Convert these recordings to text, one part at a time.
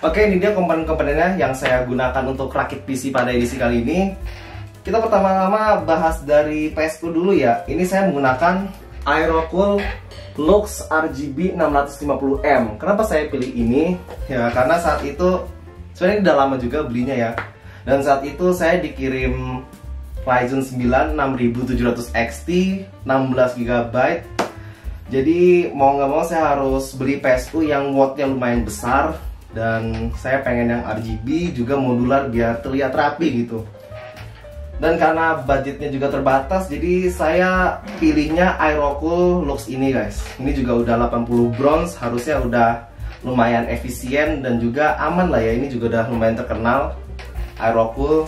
Oke, ini dia komponen-komponennya yang saya gunakan untuk rakit PC pada edisi kali ini. Kita pertama-tama bahas dari PSU dulu ya. Ini saya menggunakan Aerocool Lux RGB 650M. Kenapa saya pilih ini? Ya karena saat itu sebenarnya udah lama juga belinya ya. Dan saat itu saya dikirim Ryzen 9 6700 XT 16GB. Jadi mau nggak mau saya harus beli PSU yang wattnya lumayan besar. Dan saya pengen yang RGB juga modular biar terlihat rapi gitu. Dan karena budgetnya juga terbatas, jadi saya pilihnya Aerocool Lux ini guys. Ini juga udah 80 bronze, harusnya udah lumayan efisien dan juga aman lah ya. Ini juga udah lumayan terkenal Aerocool.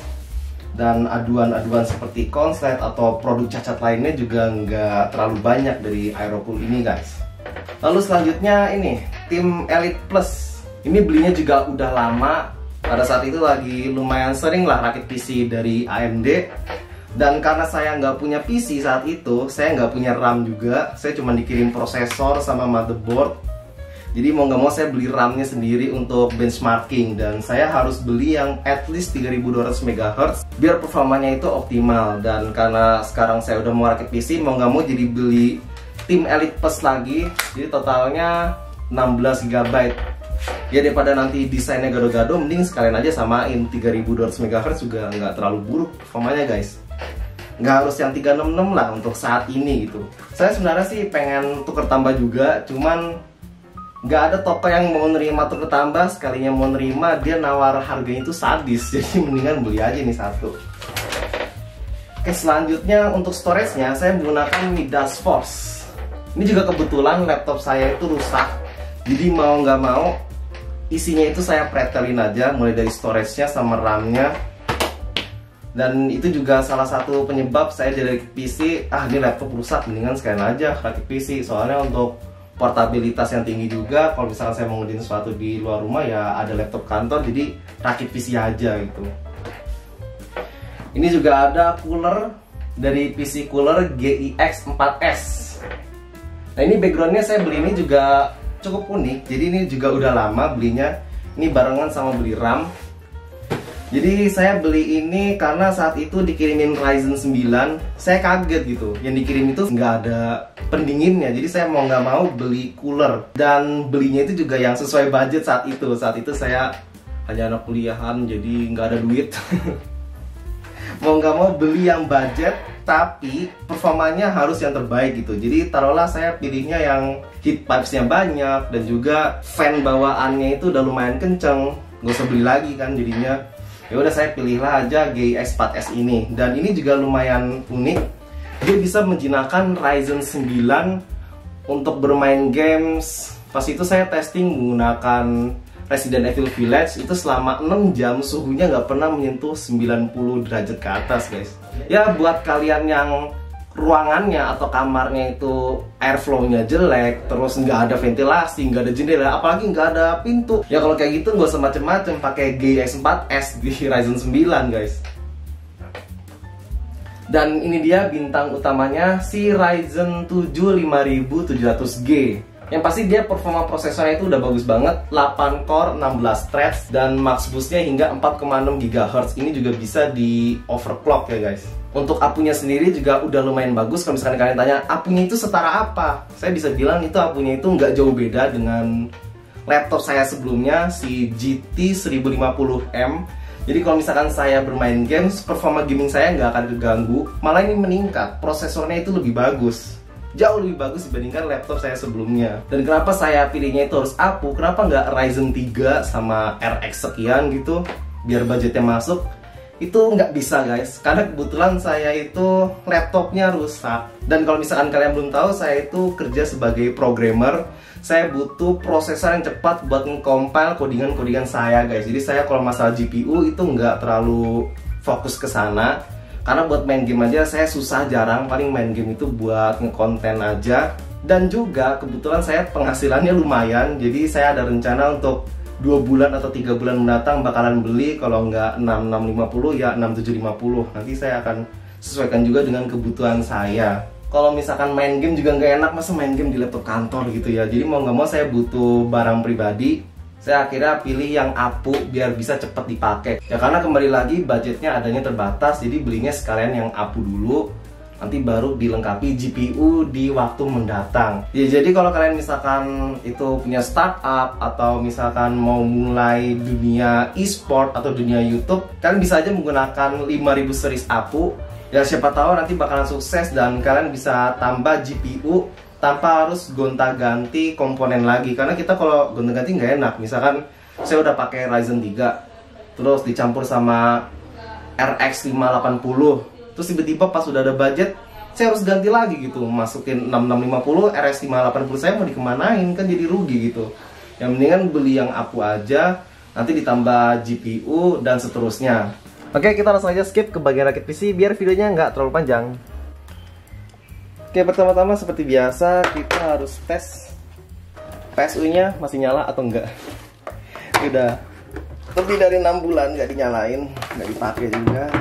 Dan aduan-aduan seperti konslet atau produk cacat lainnya juga nggak terlalu banyak dari Aerocool ini guys. Lalu selanjutnya ini Tim Elite Plus. Ini belinya juga udah lama. Pada saat itu lagi lumayan sering lah rakit PC dari AMD. Dan karena saya nggak punya PC saat itu, saya nggak punya RAM juga. Saya cuma dikirim prosesor sama motherboard. Jadi mau nggak mau saya beli RAM-nya sendiri untuk benchmarking. Dan saya harus beli yang at least 3200 MHz biar performanya itu optimal. Dan karena sekarang saya udah mau rakit PC, mau nggak mau jadi beli Tim Elite Plus lagi. Jadi totalnya 16 GB. Ya daripada nanti desainnya gado-gado, mending sekalian aja samain 3200 MHz juga nggak terlalu buruk performanya guys. Nggak harus yang 366 lah untuk saat ini gitu. Saya sebenarnya sih pengen tuker tambah juga, cuman nggak ada toko yang mau nerima tuker tambah. Sekalinya mau nerima dia nawar harganya itu sadis, jadi mendingan beli aja nih satu. Oke, selanjutnya untuk storage-nya saya menggunakan Midas Force. Ini juga kebetulan laptop saya itu rusak, jadi mau nggak mau isinya itu saya pretelin aja, mulai dari storage-nya sama RAM-nya. Dan itu juga salah satu penyebab saya dari PC, ini laptop rusak, mendingan sekalian aja rakit PC. Soalnya untuk portabilitas yang tinggi juga, kalau misalkan saya mau ngerjain sesuatu di luar rumah ya ada laptop kantor, jadi rakit PC aja gitu. Ini juga ada cooler dari PC Cooler GIX 4S. Nah ini backgroundnya saya beli ini juga cukup unik, jadi ini juga udah lama belinya. Ini barengan sama beli RAM. Jadi saya beli ini karena saat itu dikirimin Ryzen 9. Saya kaget gitu, yang dikirim itu nggak ada pendinginnya. Jadi saya mau nggak mau beli cooler. Dan belinya itu juga yang sesuai budget saat itu. Saat itu saya hanya anak kuliahan, jadi nggak ada duit. Mau nggak mau beli yang budget, tapi performanya harus yang terbaik gitu. Jadi taruhlah saya pilihnya yang heat pipes-nya banyak dan juga fan bawaannya itu udah lumayan kenceng. Gak usah beli lagi kan jadinya. Ya udah saya pilihlah aja GIX 4S ini. Dan ini juga lumayan unik. Dia bisa menjinakkan Ryzen 9 untuk bermain games. Pas itu saya testing menggunakan Resident Evil Village, itu selama 6 jam suhunya nggak pernah menyentuh 90 derajat ke atas guys. Ya buat kalian yang ruangannya atau kamarnya itu airflow-nya jelek, terus nggak ada ventilasi, nggak ada jendela, apalagi nggak ada pintu, ya kalau kayak gitu nggak usah macem-macem, pakai GIX 4S di Ryzen 9 guys. Dan ini dia bintang utamanya, si Ryzen 7 5700G. Yang pasti dia performa prosesornya itu udah bagus banget, 8 core, 16 threads, dan max boostnya hingga 4,6 GHz. Ini juga bisa di overclock ya guys. Untuk apunya sendiri juga udah lumayan bagus. Kalau misalkan kalian tanya, apunya itu setara apa? Saya bisa bilang itu apunya itu nggak jauh beda dengan laptop saya sebelumnya, si GT 1050M. Jadi kalau misalkan saya bermain games, performa gaming saya nggak akan terganggu. Malah ini meningkat, prosesornya itu lebih bagus. Jauh lebih bagus dibandingkan laptop saya sebelumnya. Dan kenapa saya pilihnya itu harus APU? Kenapa nggak Ryzen 3 sama RX sekian gitu, biar budgetnya masuk? Itu nggak bisa guys, karena kebetulan saya itu laptopnya rusak. Dan kalau misalkan kalian belum tahu, saya itu kerja sebagai programmer. Saya butuh prosesor yang cepat buat nge-compile codingan-codingan saya guys. Jadi saya kalau masalah GPU itu nggak terlalu fokus ke sana. Karena buat main game aja saya susah, jarang, paling main game itu buat ngekonten aja. Dan juga kebetulan saya penghasilannya lumayan, jadi saya ada rencana untuk 2 bulan atau 3 bulan mendatang bakalan beli, kalau nggak 6650 ya 6750. Nanti saya akan sesuaikan juga dengan kebutuhan saya. Kalau misalkan main game juga nggak enak, masa main game di laptop kantor gitu ya. Jadi mau nggak mau saya butuh barang pribadi. saya akhirnya pilih yang APU biar bisa cepet dipakai. Ya karena kembali lagi budgetnya adanya terbatas, jadi belinya sekalian yang APU dulu, nanti baru dilengkapi GPU di waktu mendatang. Ya jadi kalau kalian misalkan itu punya startup atau misalkan mau mulai dunia e-sport atau dunia YouTube, kalian bisa aja menggunakan 5000 series APU. Ya siapa tahu nanti bakalan sukses dan kalian bisa tambah GPU tanpa harus gonta-ganti komponen lagi. Karena kita kalau gonta-ganti nggak enak. Misalkan saya udah pakai Ryzen 3 terus dicampur sama RX 580, terus tiba-tiba pas udah ada budget saya harus ganti lagi gitu, masukin 6650, RX 580 saya mau dikemanain, kan jadi rugi gitu. Yang mendingan beli yang APU aja, nanti ditambah GPU dan seterusnya. Oke, kita langsung aja skip ke bagian rakit PC biar videonya nggak terlalu panjang. Oke, pertama-tama seperti biasa kita harus tes PSU-nya masih nyala atau enggak. Udah lebih dari 6 bulan nggak dinyalain, nggak dipakai juga.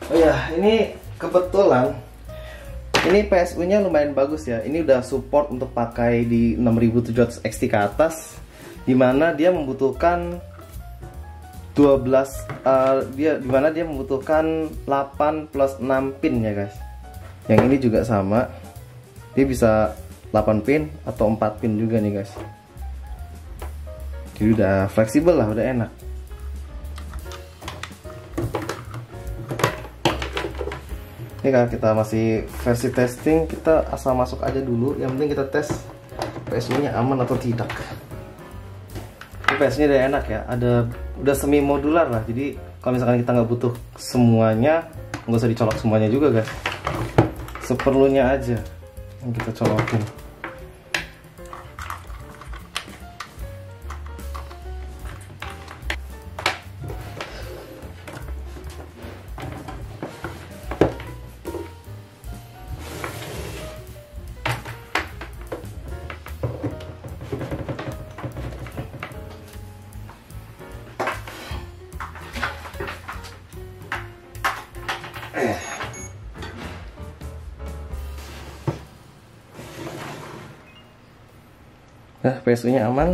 Oh ya, ini kebetulan ini PSU-nya lumayan bagus ya. Ini udah support untuk pakai di 6700 XT ke atas, dimana dia membutuhkan 8 plus 6 pin ya guys. Yang ini juga sama, dia bisa 8 pin atau 4 pin juga nih guys. Jadi udah fleksibel lah, udah enak. Ini kalau kita masih versi testing, kita asal masuk aja dulu. Yang penting kita tes PSU-nya aman atau tidak. Ini PSU-nya udah enak ya, udah semi modular lah. Jadi kalau misalkan kita nggak butuh semuanya, nggak usah dicolok semuanya juga guys. Seperlunya aja yang kita colokin. Nah, PSU-nya aman.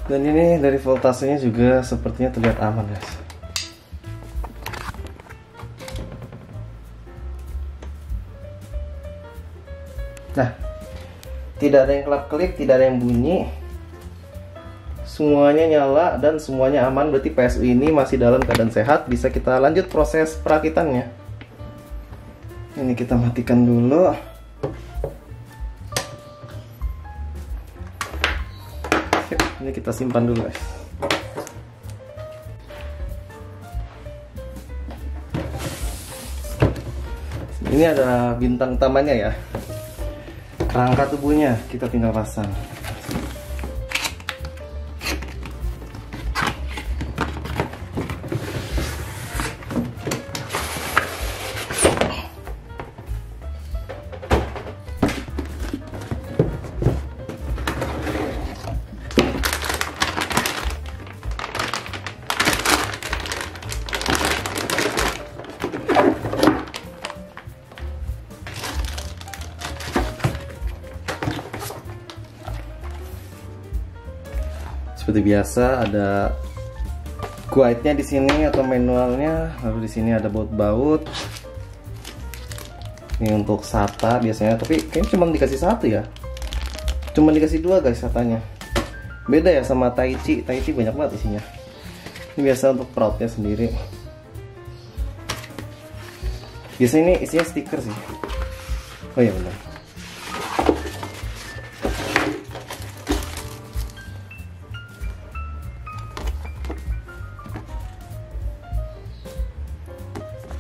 Dan ini dari voltasenya juga sepertinya terlihat aman, guys. Nah, tidak ada yang kelap-kelip, tidak ada yang bunyi. Semuanya nyala dan semuanya aman, berarti PSU ini masih dalam keadaan sehat. Bisa kita lanjut proses perakitannya. Ini kita matikan dulu. Ini kita simpan dulu guys. Ini ada bintang utamanya ya. Kerangka tubuhnya kita tinggal pasang. Seperti biasa ada guide-nya di sini atau manualnya, lalu di sini ada baut-baut. Ini untuk SATA biasanya, tapi kayaknya cuma dikasih satu ya. Cuma dikasih dua guys SATA-nya. Beda ya sama Taichi. Taichi banyak banget isinya. Ini biasa untuk proudnya sendiri. Biasanya ini isinya stiker sih. Oh iya benar.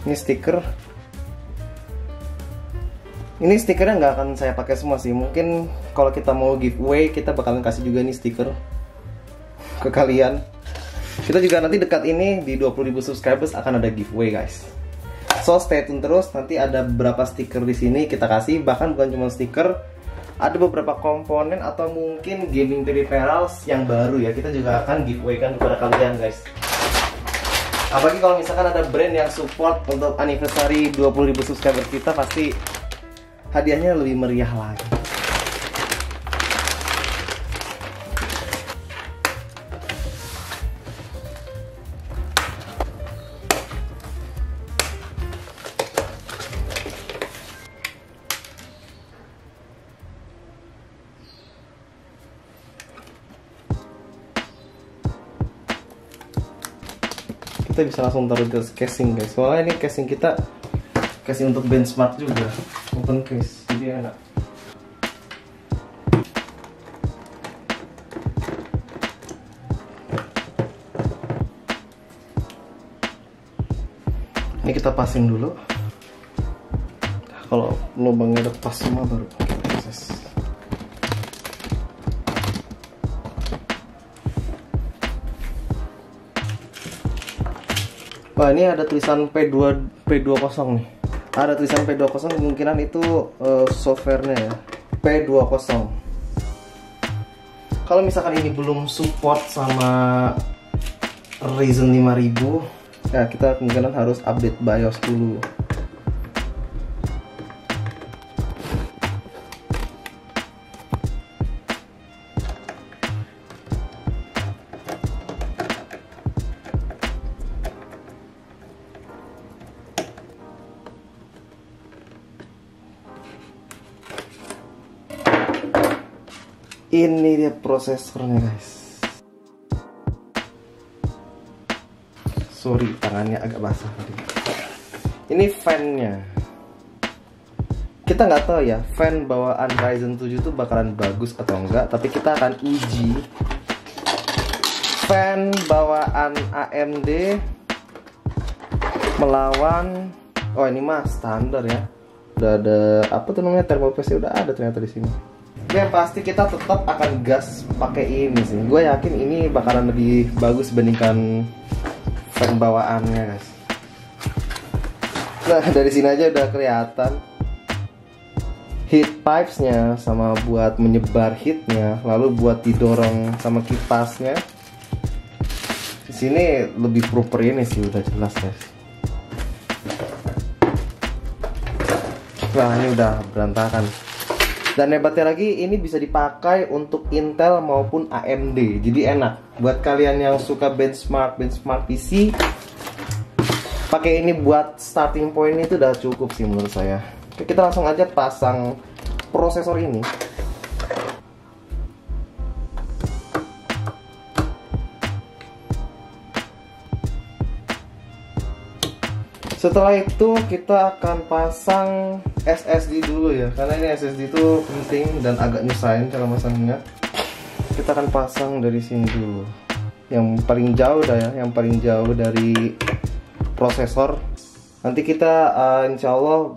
Ini stiker. Ini stikernya nggak akan saya pakai semua sih. Mungkin kalau kita mau giveaway, kita bakalan kasih juga nih stiker ke kalian. Kita juga nanti dekat ini di 20.000 subscribers akan ada giveaway guys. So stay tune terus. Nanti ada beberapa stiker di sini kita kasih. Bahkan bukan cuma stiker, ada beberapa komponen atau mungkin gaming peripherals yang baru ya. Kita juga akan giveaway kan kepada kalian guys. Apalagi kalau misalkan ada brand yang support untuk anniversary 20.000 subscriber kita, pasti hadiahnya lebih meriah lagi. Kita bisa langsung taruh di casing guys. Soalnya ini casing kita casing untuk benchmark juga, open case, jadi enak. Ini kita passing dulu. Kalau lubangnya udah pas semua baru kita proses. Wah, ini ada tulisan P20 nih. Ada tulisan P20, kemungkinan itu softwarenya ya. P20. Kalau misalkan ini belum support sama Ryzen 5000, ya kita kemungkinan harus update BIOS dulu. Ini dia prosesornya guys. Sorry tangannya agak basah tadi. Ini fan-nya. Kita nggak tahu ya fan bawaan Ryzen 7 itu bakalan bagus atau enggak, tapi kita akan uji fan bawaan AMD melawan, oh ini mah standar ya. Udah ada apa tuh namanya, thermal paste udah ada ternyata di sini. Ya pasti kita tetap akan gas pakai ini sih. Gue yakin ini bakalan lebih bagus dibandingkan fan bawaannya guys. Nah dari sini aja udah kelihatan heat pipesnya sama buat menyebar heatnya, lalu buat didorong sama kipasnya. Di sini lebih proper ini sih, udah jelas guys. Wah ini udah berantakan. Dan hebatnya lagi ini bisa dipakai untuk Intel maupun AMD. Jadi enak buat kalian yang suka benchmark PC. Pakai ini buat starting point itu udah cukup sih menurut saya. Oke, kita langsung aja pasang prosesor ini. Setelah itu kita akan pasang SSD dulu ya, karena ini SSD itu penting dan agak nyusahin cara masangnya. Kita akan pasang dari sini dulu, yang paling jauh dah ya, yang paling jauh dari prosesor. Nanti kita insya Allah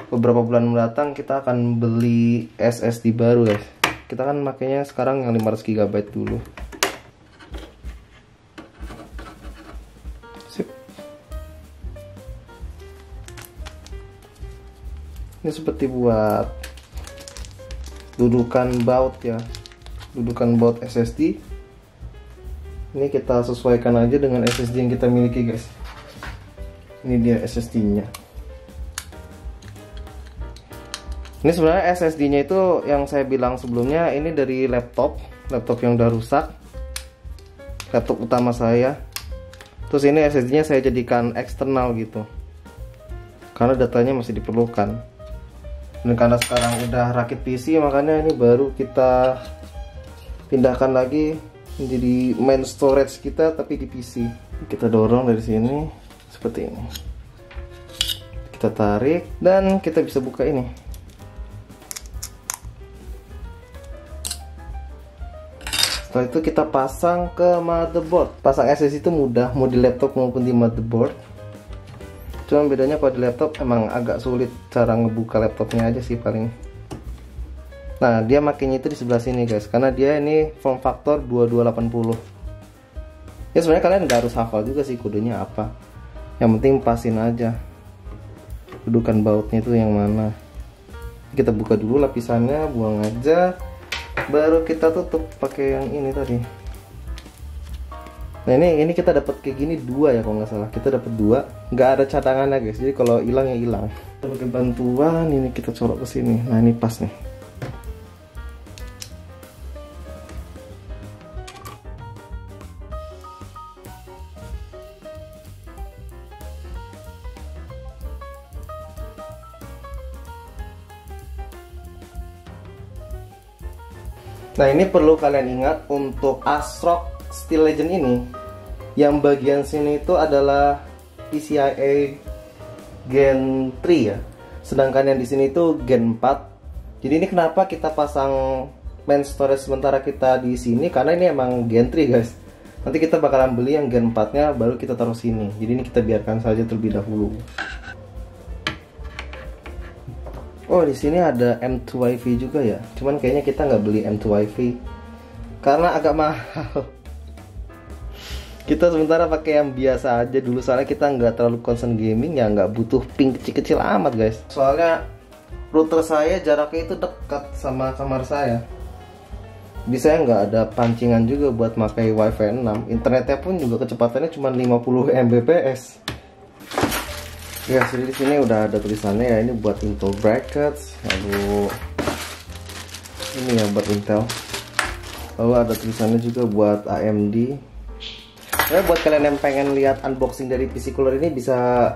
beberapa bulan mendatang kita akan beli SSD baru guys. Kita kan makanya sekarang yang 500 GB dulu. Ini seperti buat dudukan baut ya, dudukan baut SSD. Ini kita sesuaikan aja dengan SSD yang kita miliki guys. Ini dia SSD-nya. Ini sebenarnya SSD-nya itu yang saya bilang sebelumnya, ini dari laptop yang udah rusak, laptop utama saya. Terus ini SSD-nya saya jadikan eksternal gitu, karena datanya masih diperlukan. Dan karena sekarang udah rakit PC, makanya ini baru kita pindahkan lagi menjadi main storage kita tapi di PC. Kita dorong dari sini seperti ini, kita tarik dan kita bisa buka ini. Setelah itu kita pasang ke motherboard. Pasang SSD itu mudah, mau di laptop maupun di motherboard. Cuma bedanya kalau di laptop emang agak sulit cara ngebuka laptopnya aja sih paling. Nah, dia makainya itu di sebelah sini guys, karena dia ini form factor 2280. Ya sebenarnya kalian nggak harus hafal juga sih kodenya apa. Yang penting pasin aja dudukan bautnya itu yang mana. Kita buka dulu lapisannya, buang aja. Baru kita tutup pakai yang ini tadi. Nah ini kita dapat kayak gini dua ya kalau nggak salah. Kita dapat dua, nggak ada cadangannya guys. Jadi kalau hilang ya hilang. Kita pakai bantuan ini kita colok ke sini. Nah ini pas nih. Nah ini perlu kalian ingat untuk ASRock Steel Legend ini, yang bagian sini itu adalah PCIe Gen 3 ya, sedangkan yang di sini itu Gen 4. Jadi ini kenapa kita pasang main storage sementara kita di sini, karena ini emang Gen 3 guys. Nanti kita bakalan beli yang Gen 4 nya baru kita taruh sini. Jadi ini kita biarkan saja terlebih dahulu. Oh di sini ada M2 WiFi juga ya. Cuman kayaknya kita nggak beli M2 WiFi karena agak mahal. Kita sementara pakai yang biasa aja dulu, soalnya kita nggak terlalu concern gaming ya, nggak butuh ping kecil-kecil amat guys. Soalnya router saya jaraknya itu dekat sama kamar saya. Bisa nggak ada pancingan juga buat pakai WiFi 6. Internetnya pun juga kecepatannya cuma 50 Mbps. Ya, jadi di sini udah ada tulisannya ya, ini buat Intel brackets, lalu ini ya buat Intel. Lalu ada tulisannya juga buat AMD. Ya, buat kalian yang pengen lihat unboxing dari PC cooler ini bisa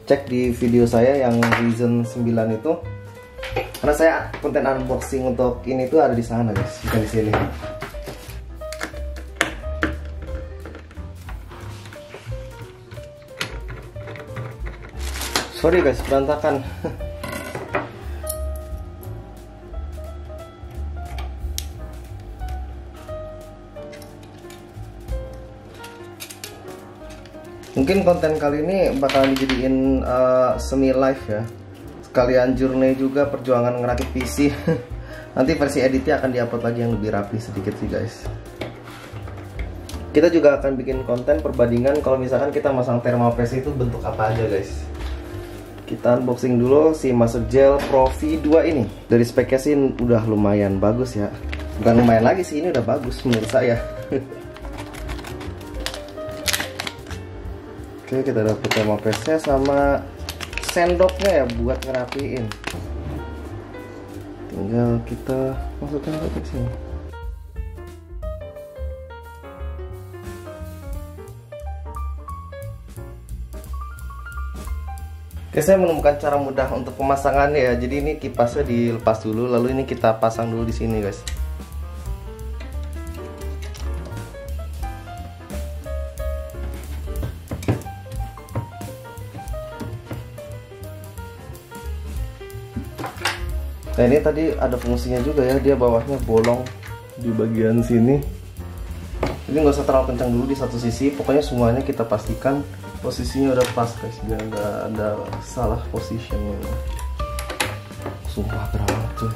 cek di video saya yang Ryzen 9 itu. Karena saya konten unboxing untuk ini tuh ada di sana guys, bukan di sini. Sorry guys, berantakan. Mungkin konten kali ini bakalan dijadiin semi live ya. Sekalian journey juga perjuangan ngerakit PC. Nanti versi editnya akan diupload lagi yang lebih rapi sedikit sih guys. Kita juga akan bikin konten perbandingan kalau misalkan kita masang thermal paste itu bentuk apa aja guys. Kita unboxing dulu si Mastergel Pro V2 ini. Dari speknya sih udah lumayan bagus ya. Bukan lumayan lagi sih, ini udah bagus menurut saya. Oke, kita dapat thermal paste-nya sama sendoknya ya buat ngerapiin. Tinggal kita masukkan ke sini. Oke, saya menemukan cara mudah untuk pemasangannya ya. Jadi ini kipasnya dilepas dulu, lalu ini kita pasang dulu di sini guys. Nah ini tadi ada fungsinya juga ya, dia bawahnya bolong di bagian sini. Jadi nggak usah terlalu kencang dulu di satu sisi, pokoknya semuanya kita pastikan posisinya udah pas guys, biar nggak ada salah positionnya. Sumpah berat tuh.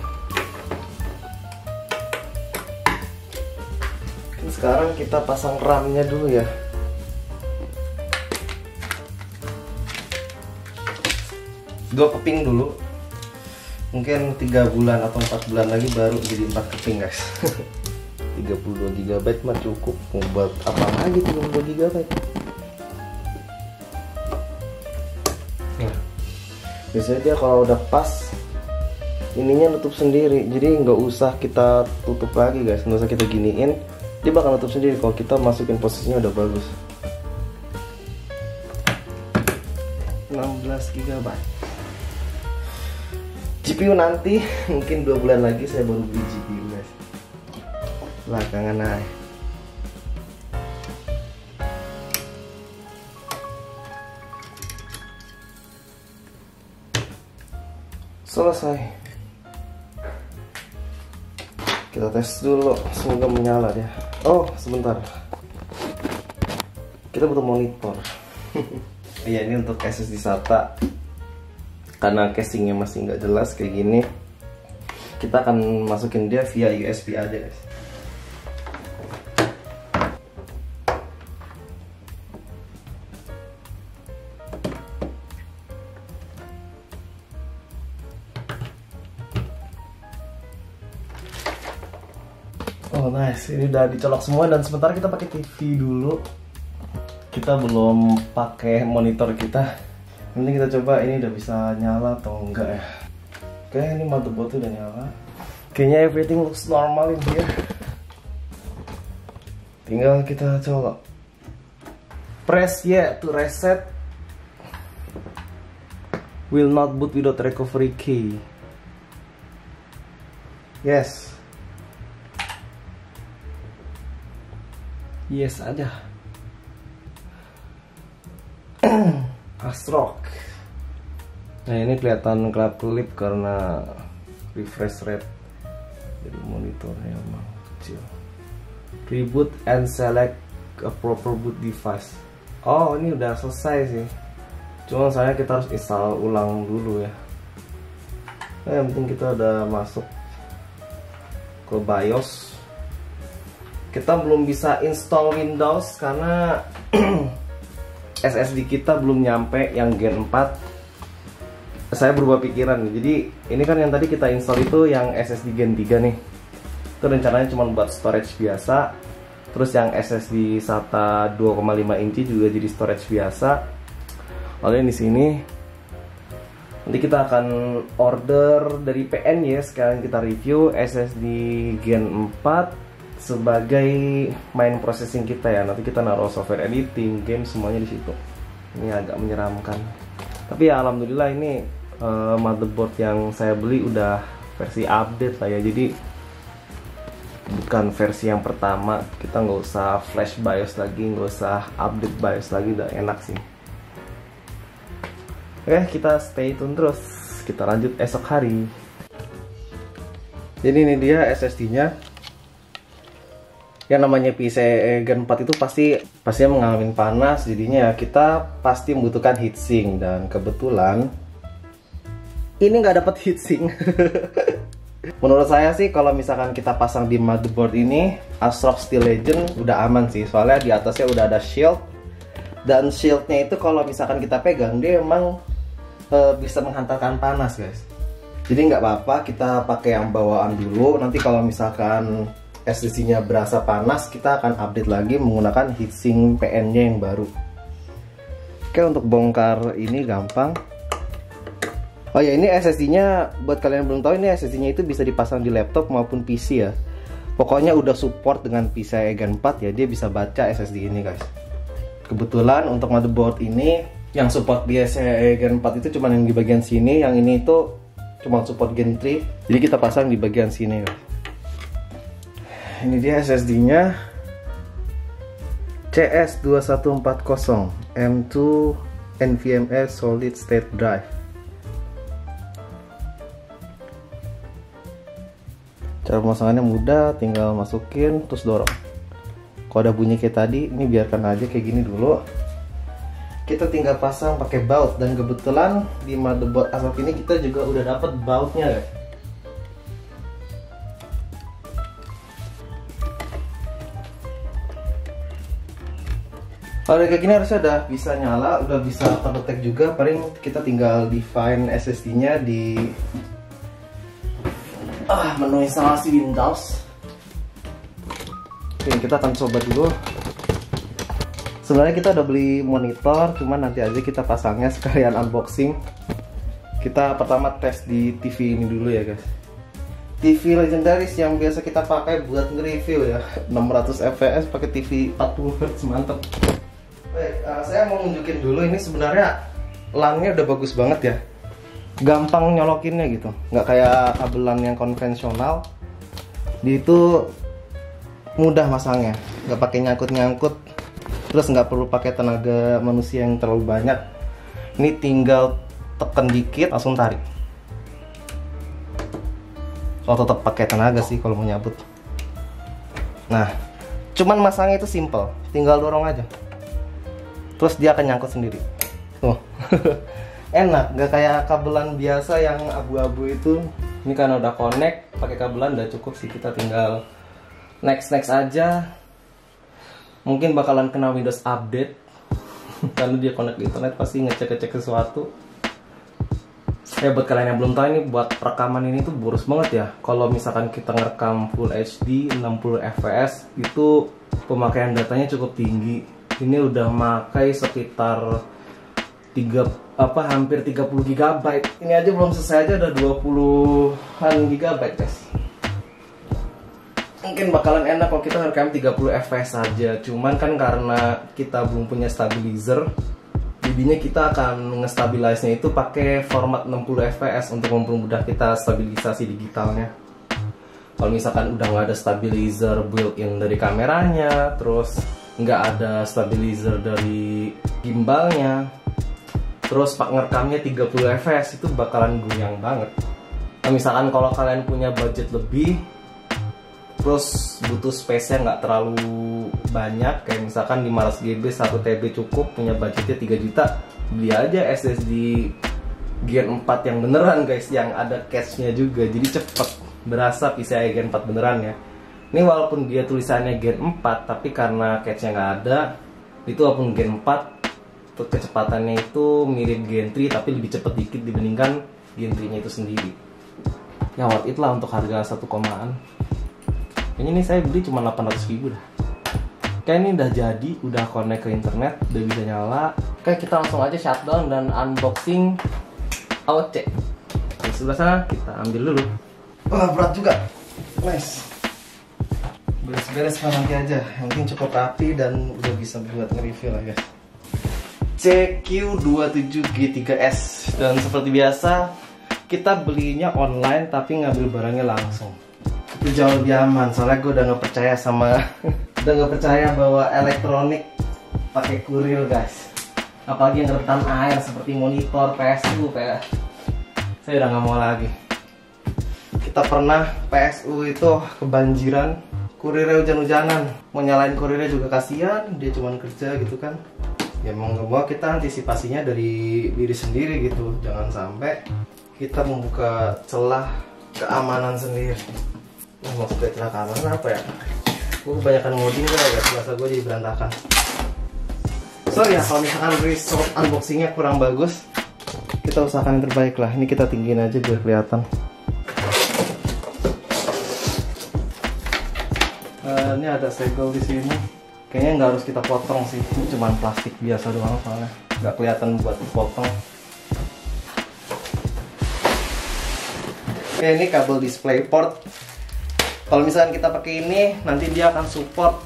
Sekarang kita pasang RAM-nya dulu ya. Dua keping dulu. Mungkin 3 bulan atau 4 bulan lagi baru jadi 4 keping guys. 32 GB mah cukup. Mau buat apa lagi 32 GB? Nah, biasanya dia kalau udah pas ininya nutup sendiri, jadi nggak usah kita tutup lagi guys, nggak usah kita giniin, dia bakal nutup sendiri kalau kita masukin posisinya udah bagus. 16 GB. GPU nanti mungkin 2 bulan lagi saya baru beli GPU guys. belakangan aja. Selesai. Kita tes dulu, semoga menyala dia. Oh, sebentar. Kita butuh monitor. Iya, ini untuk SSD SATA. Karena casingnya masih nggak jelas kayak gini, kita akan masukin dia via USB aja, guys. Oh nice, ini udah dicolok semua dan sementara kita pakai TV dulu. Kita belum pakai monitor kita. Nanti kita coba ini udah bisa nyala atau enggak ya. Oke, ini motherboard udah nyala. Kayaknya everything looks normal in here. Tinggal kita colok. Press yeah to reset. Will not boot without recovery key. Yes. Yes aja. ASRock. Nah ini kelihatan kelap-kelip karena refresh rate dari monitornya emang kecil. Reboot and select a proper boot device. Oh ini udah selesai sih. Cuma saya kita harus install ulang dulu ya. Nah, yang penting kita udah masuk ke BIOS. Kita belum bisa install Windows karena SSD kita belum nyampe yang Gen 4. Saya berubah pikiran nih. Jadi ini kan yang tadi kita install itu yang SSD Gen 3 nih. Itu rencananya cuma buat storage biasa. Terus yang SSD SATA 2,5 inci juga jadi storage biasa. Lalu di sini nanti kita akan order dari PN ya. Sekarang kita review SSD Gen 4 sebagai main processing kita ya. Nanti kita naruh software editing, game semuanya di situ. Ini agak menyeramkan. Tapi ya alhamdulillah ini motherboard yang saya beli udah versi update lah ya. Jadi bukan versi yang pertama. Kita nggak usah flash BIOS lagi, nggak usah update BIOS lagi, udah enak sih. Oke, kita stay tune terus. Kita lanjut esok hari. Jadi ini dia SSD-nya. Yang namanya PCIe Gen 4 itu pasti mengalami panas, jadinya kita pasti membutuhkan heatsink, dan kebetulan ini nggak dapat heatsink. Menurut saya sih kalau misalkan kita pasang di motherboard ini ASRock Steel Legend udah aman sih, soalnya di atasnya udah ada shield, dan shieldnya itu kalau misalkan kita pegang dia emang bisa menghantarkan panas guys. Jadi nggak apa-apa kita pakai yang bawaan dulu, nanti kalau misalkan SSD-nya berasa panas, kita akan update lagi menggunakan heatsink PN-nya yang baru. Oke, untuk bongkar ini gampang. Oh ya, ini SSD-nya buat kalian yang belum tahu, ini SSD-nya itu bisa dipasang di laptop maupun PC ya. Pokoknya udah support dengan PCIe Gen 4 ya, dia bisa baca SSD ini guys. Kebetulan untuk motherboard ini yang support PCIe Gen 4 itu cuma yang di bagian sini, yang ini itu cuma support Gen 3. Jadi kita pasang di bagian sini guys. Ini dia SSD-nya, CS2140 M2 NVMe Solid State Drive. Cara pemasangannya mudah, tinggal masukin terus dorong. Kalau ada bunyi kayak tadi, ini biarkan aja kayak gini dulu. Kita tinggal pasang pakai baut, dan kebetulan di motherboard ASRock ini kita juga udah dapat bautnya guys. Kalau kayak gini harusnya udah bisa nyala, udah bisa terdetek juga. Paling kita tinggal define SSD-nya di menu instalasi Windows. Oke, kita akan coba dulu. Sebenarnya kita udah beli monitor, cuman nanti aja kita pasangnya sekalian unboxing. Kita pertama tes di TV ini dulu ya guys. TV legendaris yang biasa kita pakai buat nge-review ya. 600 fps pakai TV 40 Hz, mantap. Baik, saya mau nunjukin dulu, ini sebenarnya LAN-nya udah bagus banget ya. Gampang nyolokinnya gitu, nggak kayak kabel LAN yang konvensional. Di itu mudah masangnya, nggak pakai nyangkut-nyangkut, terus nggak perlu pakai tenaga manusia yang terlalu banyak. Ini tinggal tekan dikit langsung tarik. Oh, tetap pakai tenaga sih kalau mau nyabut. Nah, cuman masangnya itu simple, tinggal dorong aja, terus dia akan nyangkut sendiri. Tuh. Enak, nggak kayak kabelan biasa yang abu-abu itu. Ini karena udah connect pakai kabelan udah cukup sih, kita tinggal next aja. Mungkin bakalan kena Windows update karena dia connect di internet, pasti ngecek sesuatu. Buat kalian yang belum tahu, ini buat rekaman ini tuh boros banget ya. Kalau misalkan kita ngerekam Full HD 60 fps itu pemakaian datanya cukup tinggi. Ini udah makai sekitar hampir 30 GB. Ini aja belum selesai aja udah 20-an GB guys. Mungkin bakalan enak kalau kita ngerekam 30 fps saja. Cuman kan karena kita belum punya stabilizer, jadinya kita akan ngestabilize-nya itu pakai format 60 fps untuk mempermudah kita stabilisasi digitalnya. Kalau misalkan udah nggak ada stabilizer built-in dari kameranya, terus nggak ada stabilizer dari gimbalnya, terus pak ngerekamnya 30 fps itu bakalan goyang banget. Nah, misalkan kalau kalian punya budget lebih, terus butuh space-nya nggak terlalu banyak, kayak misalkan 500 GB 1 TB cukup, punya budgetnya 3 juta, beli aja SSD Gen 4 yang beneran guys, yang ada cache-nya juga, jadi cepet berasa PCIe Gen 4 beneran ya. Ini walaupun dia tulisannya Gen 4, tapi karena cache-nya nggak ada, itu walaupun Gen 4 kecepatannya itu mirip Gen 3 tapi lebih cepet dikit dibandingkan Gen 3-nya itu sendiri. Ya worth it lah untuk harga 1 komaan. Kayaknya ini saya beli cuma 800.000 dah. Kayak ini udah jadi, udah connect ke internet, udah bisa nyala. Oke, kita langsung aja shutdown dan unboxing AOC. Di sebelah sana kita ambil dulu. Wah, berat juga. Nice. Beres-beres nanti aja. Yang penting cukup rapi dan udah bisa buat nge-review lah guys. CQ27G3S. Dan seperti biasa, kita belinya online tapi ngambil barangnya langsung. Itu jauh lebih aman, soalnya gue udah gak percaya bahwa elektronik pakai kurir guys, apalagi yang rentan air seperti monitor, PSU kayak saya udah gak mau lagi. Kita pernah PSU itu kebanjiran, kurirnya hujan-hujanan, mau nyalain kurirnya juga kasihan, dia cuman kerja gitu kan. Ya mau gak mau kita antisipasinya dari diri sendiri gitu, jangan sampai kita membuka celah keamanan sendiri. Maksudnya celah keamanan apa ya? Gue kebanyakan ngoding kan ya, bahasa gue jadi berantakan. Sorry ya kalau misalkan result unboxingnya kurang bagus, kita usahakan yang terbaik lah. Ini kita tinggiin aja biar kelihatan. Ini ada segel di sini. Kayaknya nggak harus kita potong sih, ini cuma plastik biasa doang soalnya nggak kelihatan buat dipotong. Oke, ini kabel DisplayPort. Kalau misalkan kita pakai ini, nanti dia akan support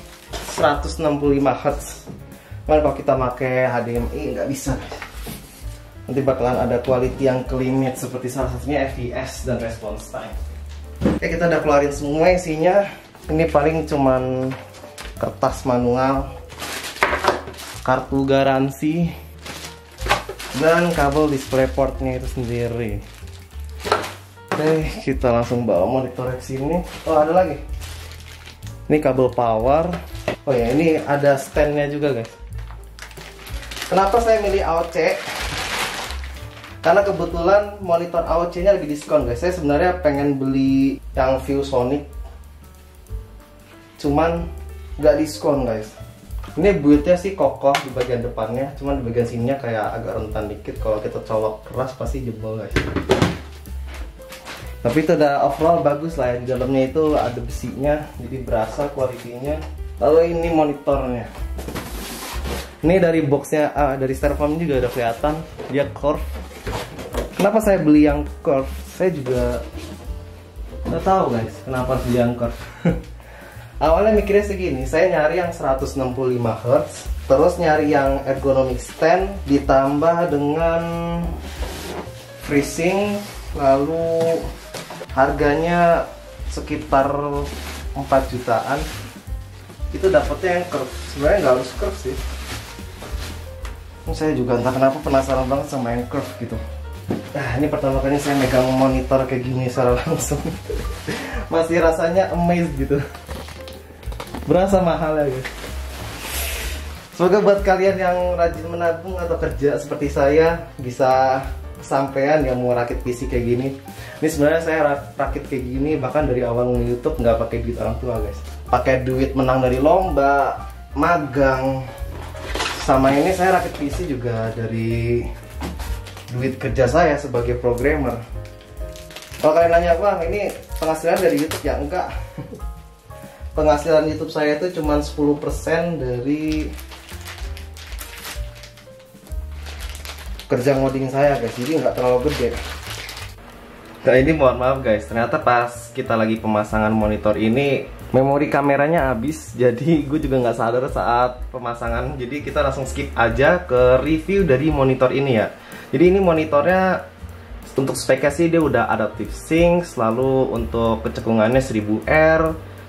165 Hz. Cuman kalau kita pakai HDMI nggak bisa. Nanti bakalan ada quality yang kelimit, seperti salah satunya FPS dan response time. Oke, kita udah keluarin semua isinya. Ini paling cuman kertas manual, kartu garansi, dan kabel DisplayPort-nya itu sendiri. Oke, kita langsung bawa monitor ke sini. Oh, ada lagi. Ini kabel power. Oh ya, ini ada stand-nya juga, guys. Kenapa saya milih AOC? Karena kebetulan monitor AOC-nya lagi diskon, guys. Saya sebenarnya pengen beli yang ViewSonic, cuman nggak diskon, guys. Ini build-nya sih kokoh di bagian depannya, cuman di bagian sininya kayak agak rentan dikit. Kalau kita colok keras pasti jebol, guys. Tapi itu udah overall bagus lah ya, di dalamnya itu ada besinya, jadi berasa kualitinya. Lalu ini monitornya. Ini dari boxnya, dari styrofoam juga udah kelihatan dia curve. Kenapa saya beli yang curve? Saya juga nggak tahu guys, kenapa beli yang curve. Awalnya mikirnya segini, saya nyari yang 165 Hz, terus nyari yang ergonomic stand ditambah dengan freezing, lalu harganya sekitar 4 jutaan. itu dapetnya yang curve. Sebenarnya nggak harus curve sih. Saya juga entah kenapa penasaran banget sama yang curve gitu. Nah, ini pertama kali saya megang monitor kayak gini secara langsung. Masih rasanya amazed gitu. Berasa mahal ya guys. Semoga buat kalian yang rajin menabung atau kerja seperti saya bisa kesampaian yang mau rakit PC kayak gini. Ini sebenarnya saya rakit kayak gini bahkan dari awal YouTube nggak pakai duit orang tua guys. Pakai duit menang dari lomba, magang. Sama ini saya rakit PC juga dari duit kerja saya sebagai programmer. Kalau kalian nanya, bang, ini penghasilan dari YouTube? Ya enggak. Penghasilan YouTube saya itu cuma 10% dari kerja ngoding saya guys, jadi nggak terlalu gede. Nah ini mohon maaf guys, ternyata pas kita lagi pemasangan monitor ini memori kameranya habis, jadi gue juga nggak sadar saat pemasangan. Jadi kita langsung skip aja ke review dari monitor ini ya. Jadi ini monitornya untuk speknya sih dia udah adaptive sync, lalu untuk kecekungannya 1000R,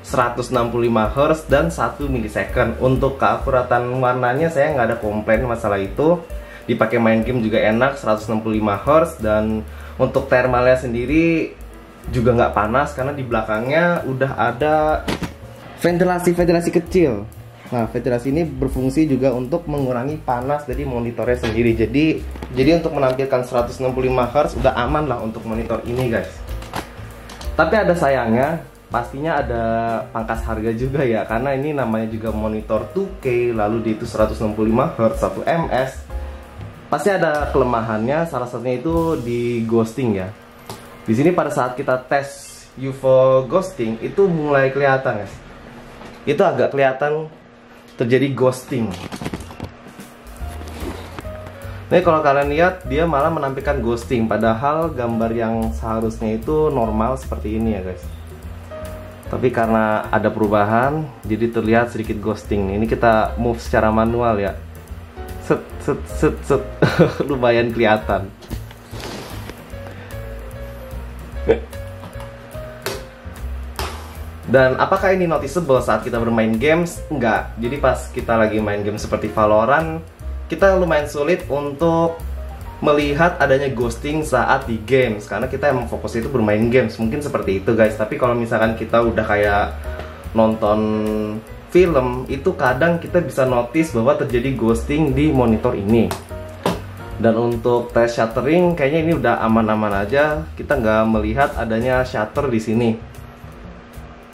165Hz dan 1 millisecond. Untuk keakuratan warnanya saya nggak ada komplain masalah itu. Dipakai main game juga enak, 165Hz, dan untuk thermalnya sendiri juga nggak panas karena di belakangnya udah ada ventilasi kecil. Nah, ventilasi ini berfungsi juga untuk mengurangi panas dari monitornya sendiri. Jadi untuk menampilkan 165Hz udah aman lah untuk monitor ini guys. Tapi ada sayangnya, pastinya ada pangkas harga juga ya, karena ini namanya juga monitor 2K, lalu dia itu 165Hz, 1 ms. Pasti ada kelemahannya, salah satunya itu di ghosting ya. Di sini pada saat kita tes UFO ghosting itu mulai kelihatan guys. Itu agak kelihatan terjadi ghosting. Nih kalau kalian lihat dia malah menampilkan ghosting, padahal gambar yang seharusnya itu normal seperti ini ya guys. Tapi karena ada perubahan, jadi terlihat sedikit ghosting. Ini kita move secara manual ya. Set. Lumayan kelihatan. Dan apakah ini noticeable saat kita bermain games? Enggak. Jadi pas kita lagi main game seperti Valorant, kita lumayan sulit untuk melihat adanya ghosting saat di games, karena kita emang fokus itu bermain games. Mungkin seperti itu guys. Tapi kalau misalkan kita udah kayak nonton film, itu kadang kita bisa notice bahwa terjadi ghosting di monitor ini. Dan untuk tes shuttering kayaknya ini udah aman-aman aja. Kita nggak melihat adanya shutter di sini.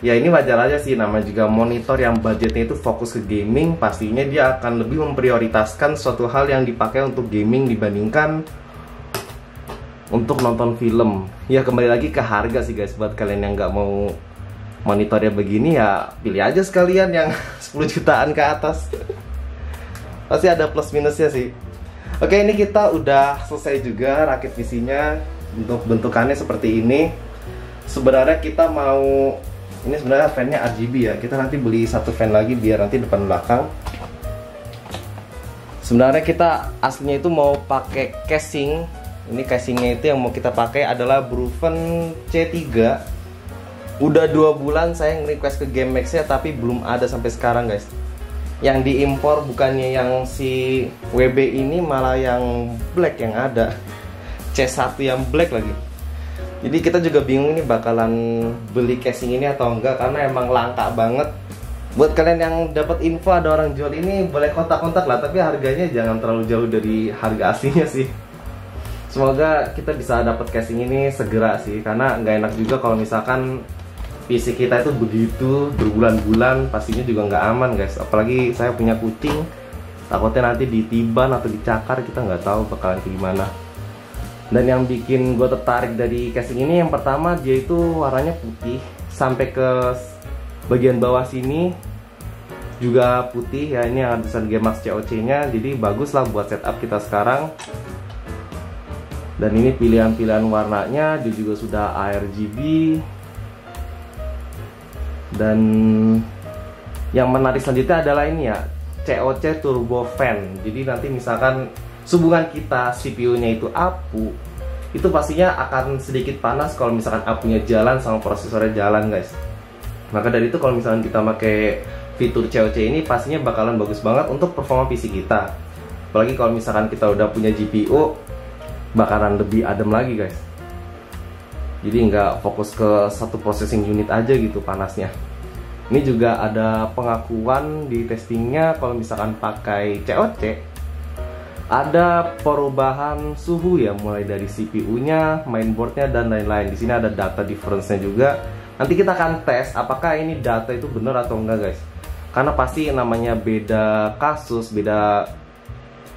Ya ini wajar aja sih, nama juga monitor yang budgetnya itu fokus ke gaming, pastinya dia akan lebih memprioritaskan suatu hal yang dipakai untuk gaming dibandingkan untuk nonton film. Ya kembali lagi ke harga sih guys, buat kalian yang nggak mau monitornya begini ya pilih aja sekalian yang 10 jutaan ke atas. Pasti ada plus minusnya sih. Oke, ini kita udah selesai juga rakit PC-nya. Untuk bentukannya seperti ini. Sebenarnya kita mau, ini sebenarnya fan-nya RGB ya. Kita nanti beli satu fan lagi biar nanti depan belakang. Sebenarnya kita aslinya itu mau pakai casing. Ini casingnya itu yang mau kita pakai adalah Brufen C3. Udah 2 bulan saya nge-request ke GameMax-nya tapi belum ada sampai sekarang guys. Yang diimpor bukannya yang si WB ini, malah yang black yang ada. C1 yang black lagi. Jadi kita juga bingung ini bakalan beli casing ini atau enggak, karena emang langka banget. Buat kalian yang dapat info ada orang jual ini, boleh kontak-kontak lah, tapi harganya jangan terlalu jauh dari harga aslinya sih. Semoga kita bisa dapat casing ini segera sih, karena nggak enak juga kalau misalkan PC kita itu begitu berbulan-bulan, pastinya juga nggak aman guys. Apalagi saya punya kucing, takutnya nanti ditiban atau dicakar, kita nggak tahu bakalan gimana. Dan yang bikin gue tertarik dari casing ini, yang pertama dia itu warnanya putih sampai ke bagian bawah sini juga putih ya. Ini yang tulisan GameMax COC-nya, jadi bagus lah buat setup kita sekarang. Dan ini pilihan-pilihan warnanya dia juga sudah ARGB. Dan yang menarik selanjutnya adalah ini ya, COC Turbo Fan. Jadi nanti misalkan hubungan kita CPU-nya itu apu, itu pastinya akan sedikit panas kalau misalkan apunya jalan sama prosesornya jalan guys. Maka dari itu kalau misalnya kita pakai fitur COC ini pastinya bakalan bagus banget untuk performa PC kita. Apalagi kalau misalkan kita udah punya GPU, bakalan lebih adem lagi guys. Jadi nggak fokus ke satu processing unit aja gitu panasnya. Ini juga ada pengakuan di testingnya kalau misalkan pakai COC, ada perubahan suhu ya, mulai dari CPU-nya, mainboard-nya, dan lain-lain. Di sini ada data difference-nya juga. Nanti kita akan tes apakah ini data itu benar atau enggak guys. Karena pasti namanya beda kasus, beda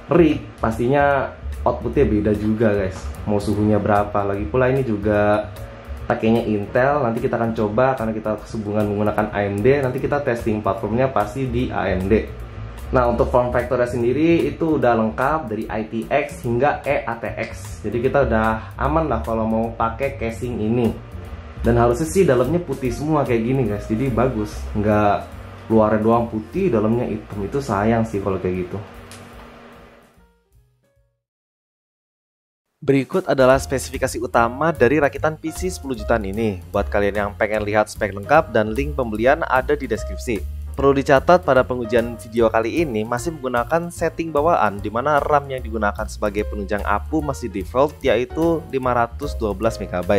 rig, pastinya outputnya beda juga guys. Mau suhunya berapa. Lagi pula ini juga pakainya Intel. Nanti kita akan coba, karena kita sehubungan menggunakan AMD, nanti kita testing platformnya pasti di AMD. Nah, untuk form factornya sendiri itu udah lengkap dari ITX hingga EATX. Jadi kita udah aman lah kalau mau pakai casing ini. Dan harusnya sih dalamnya putih semua kayak gini guys. Jadi bagus, nggak luarnya doang putih, dalamnya hitam. Itu sayang sih kalau kayak gitu. Berikut adalah spesifikasi utama dari rakitan PC 10 jutaan ini. Buat kalian yang pengen lihat spek lengkap dan link pembelian ada di deskripsi. Perlu dicatat pada pengujian video kali ini masih menggunakan setting bawaan, di mana RAM yang digunakan sebagai penunjang APU masih default yaitu 512 MB.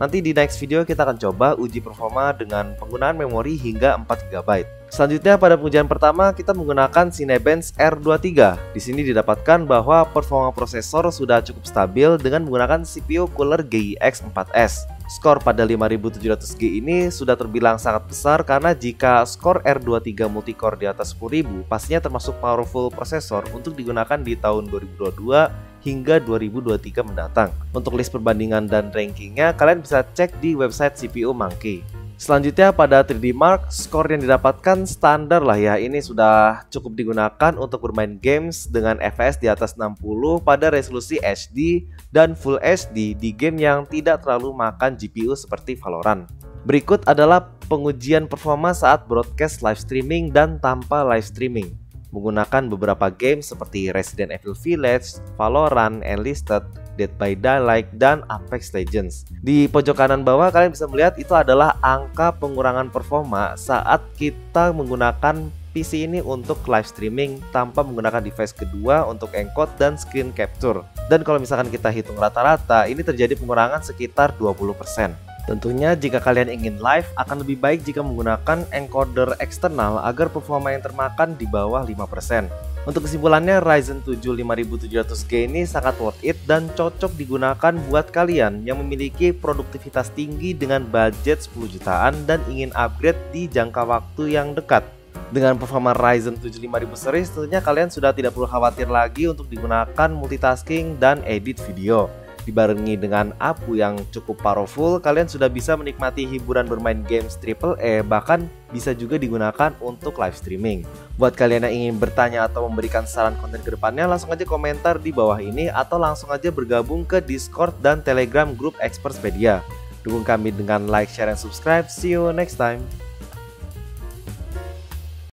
Nanti di next video kita akan coba uji performa dengan penggunaan memori hingga 4 GB. Selanjutnya pada pengujian pertama kita menggunakan Cinebench R23. Di sini didapatkan bahwa performa prosesor sudah cukup stabil dengan menggunakan CPU cooler GIX 4S. Skor pada 5700G ini sudah terbilang sangat besar karena jika skor R23 multicore di atas 10.000 pastinya termasuk powerful prosesor untuk digunakan di tahun 2022 hingga 2023 mendatang. Untuk list perbandingan dan rankingnya kalian bisa cek di website CPU Monkey. Selanjutnya pada 3D Mark, skor yang didapatkan standar lah ya. Ini sudah cukup digunakan untuk bermain games dengan FPS di atas 60 pada resolusi HD dan Full HD di game yang tidak terlalu makan GPU seperti Valorant. Berikut adalah pengujian performa saat broadcast live streaming dan tanpa live streaming, menggunakan beberapa game seperti Resident Evil Village, Valorant, Enlisted, Dead by Daylight, dan Apex Legends. Di pojok kanan bawah kalian bisa melihat itu adalah angka pengurangan performa saat kita menggunakan PC ini untuk live streaming tanpa menggunakan device kedua untuk encode dan screen capture. Dan kalau misalkan kita hitung rata-rata, ini terjadi pengurangan sekitar 20%. Tentunya jika kalian ingin live, akan lebih baik jika menggunakan encoder eksternal agar performa yang termakan di bawah 5%. Untuk kesimpulannya, Ryzen 7 5700G ini sangat worth it dan cocok digunakan buat kalian yang memiliki produktivitas tinggi dengan budget 10 jutaan dan ingin upgrade di jangka waktu yang dekat. Dengan performa Ryzen 7 5000 series, tentunya kalian sudah tidak perlu khawatir lagi untuk digunakan multitasking dan edit video. Dibarengi dengan APU yang cukup powerful, kalian sudah bisa menikmati hiburan bermain games AAA, bahkan bisa juga digunakan untuk live streaming. Buat kalian yang ingin bertanya atau memberikan saran konten kedepannya, langsung aja komentar di bawah ini atau langsung aja bergabung ke Discord dan Telegram grup Expertspedia. Dukung kami dengan like, share, dan subscribe. See you next time.